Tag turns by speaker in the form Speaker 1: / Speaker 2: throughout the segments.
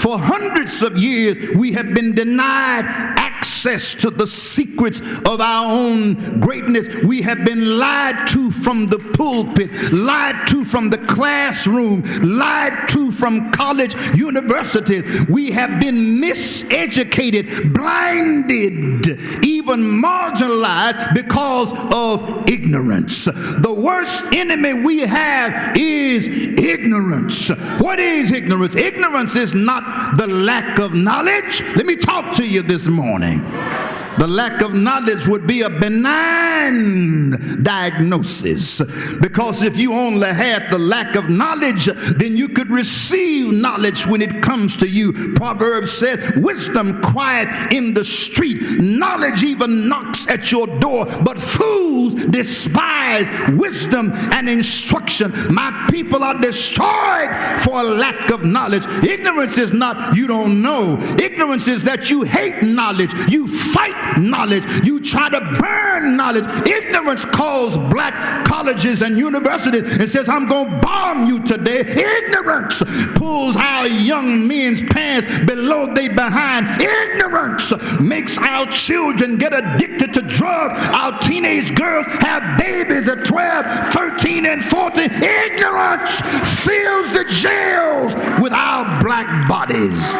Speaker 1: For hundreds of years, we have been denied access to the secrets of our own greatness. We have been lied to from the pulpit, lied to from the classroom, lied to from college, universities. We have been miseducated, blinded, even marginalized because of ignorance. The worst enemy we have is ignorance. What is ignorance? Ignorance is not the lack of knowledge. Let me talk to you this morning. The lack of knowledge would be a benign diagnosis, because if you only had the lack of knowledge, then you could receive knowledge when it comes to you. Proverbs says, wisdom crieth in the street, knowledge even knocks at your door, but fools despise wisdom and instruction. My people are destroyed for a lack of knowledge. Ignorance is not you don't know. Ignorance is that you hate knowledge. You fight knowledge. You try to burn knowledge. Ignorance calls black colleges and universities and says, I'm going to bomb you today. Ignorance pulls our young men's pants below they behind. Ignorance makes our children get addicted to drugs. Our teenage girls have babies at 12, 13, and 14. Ignorance fills the jails with our black bodies.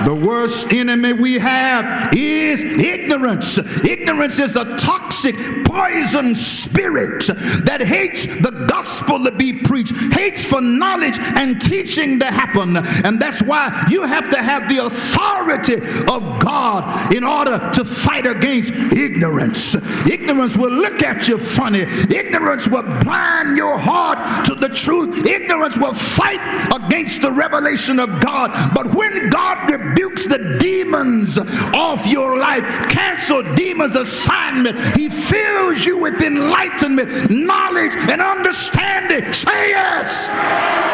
Speaker 1: The worst enemy we have is ignorance. Ignorance is a toxic, poison spirit that hates the gospel to be preached, hates for knowledge and teaching to happen. And that's why you have to have the authority of God in order to fight against ignorance. Ignorance will look at you funny. Ignorance will blind your heart to the truth. Ignorance will fight against the revelation of God. But when God rebukes the demons off your life, cancel demons' assignment, he fills you with enlightenment, knowledge, and understanding. Say yes.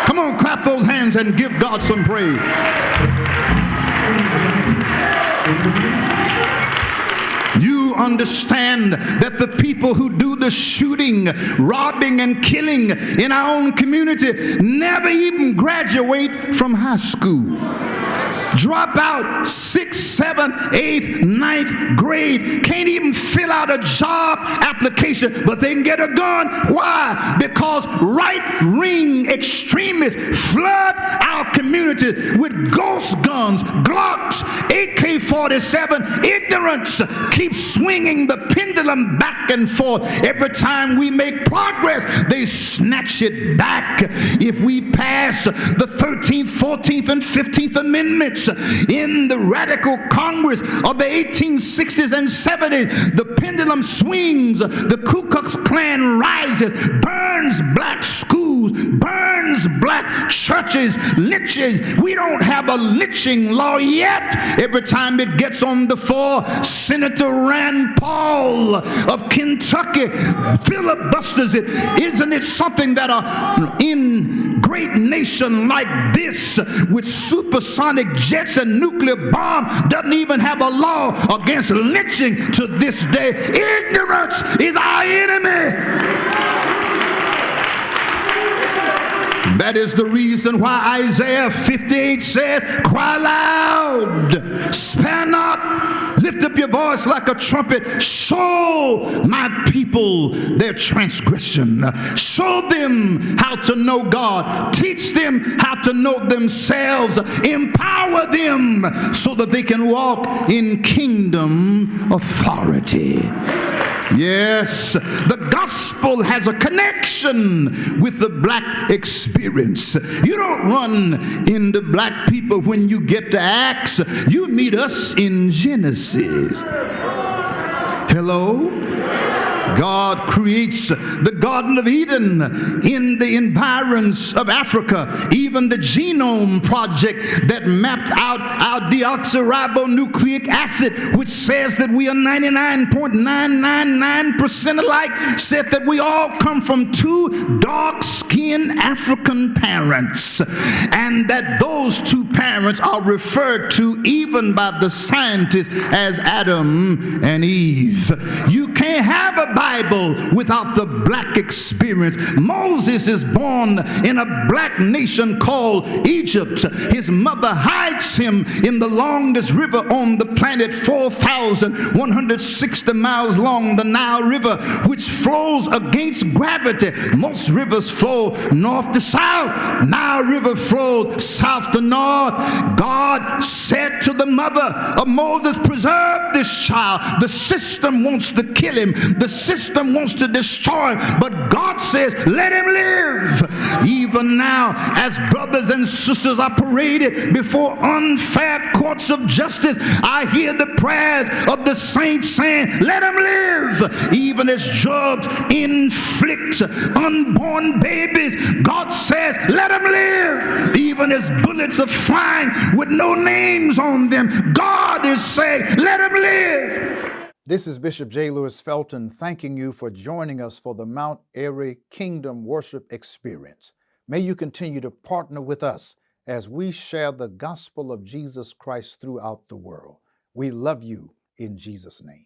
Speaker 1: Come on, clap those hands and give God some praise. You understand that the people who do the shooting, robbing, and killing in our own community never even graduate from high school. Drop out 6th, 7th, 8th, 9th grade, can't even fill out a job application, but they can get a gun. Why? Because right-wing extremists flood our community with ghost guns, Glocks, AK-47. Ignorance keeps swinging the pendulum back and forth. Every time we make progress, they snatch it back. If we pass the 13th, 14th, and 15th Amendments in the radical Congress of the 1860s and 70s, the pendulum swings, the Ku Klux Klan rises, burns black schools, burns black churches, lynches. We don't have a lynching law yet. Every time it gets on the floor, Senator Rand Paul of Kentucky filibusters it. Isn't it something that in great nation like this with supersonic jets and nuclear bomb doesn't even have a law against lynching to this day? Ignorance is our enemy. That is the reason why Isaiah 58 says, cry loud, spare not, lift up your voice like a trumpet, show my people their transgression, show them how to know God, teach them how to know themselves, empower them so that they can walk in kingdom authority. Yes, the gospel has a connection with the black experience. You don't run into black people when you get to Acts. You meet us in Genesis. Hello? God creates the Garden of Eden in the environs of Africa. Even the Genome Project that mapped out our deoxyribonucleic acid, which says that we are 99.999% alike, said that we all come from two dark-skinned European African parents, and that those two parents are referred to even by the scientists as Adam and Eve. You can't have a Bible without the black experience. Moses is born in a black nation called Egypt. His mother hides him in the longest river on the planet, 4,160 miles long, the Nile River, which flows against gravity. Most rivers flow north to south. Nile River flows south to north. God said to the mother of Moses, preserve this child. The system wants to kill him. The system wants to destroy him. But God says, let him live. Even now, as brothers and sisters are paraded before unfair courts of justice, I hear the prayers of the saints saying, let him live. Even as drugs inflict unborn babies, God says, let him live. Even as bullets are flying with no names on them, God is saying, let him live.
Speaker 2: This is Bishop J. Lewis Felton thanking you for joining us for the Mount Airy Kingdom Worship Experience. May you continue to partner with us as we share the gospel of Jesus Christ throughout the world. We love you in Jesus' name.